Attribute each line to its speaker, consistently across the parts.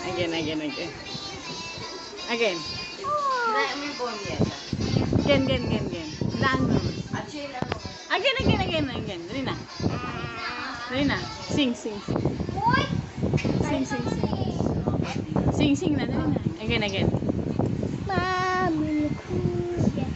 Speaker 1: Again, again, again. Again.
Speaker 2: Kinain mo yung bone yan.
Speaker 1: Again, again, again, again. Daan mo.
Speaker 2: Actually, ano?
Speaker 1: Again, again, again, again. Dali na. Dali na. Sing, sing, sing. Sing, sing, sing. Sing, sing na. Dali na. Again, again.
Speaker 3: Mami kuya.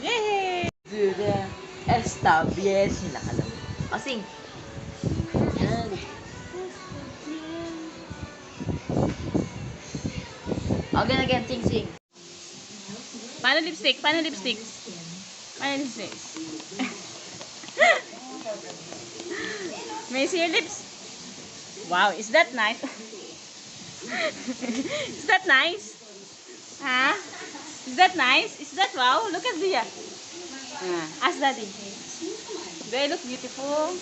Speaker 1: Yay!
Speaker 2: Establish nila alam. Kasing. Yan. Again, again, sing, sing.
Speaker 1: Paano lipstick? Paano lipstick? Paano lipstick? May I see your lips? Wow, is that nice? Is that nice? Huh? Is that nice? Is that wow? Look at Zia. Ask daddy. Do I look beautiful?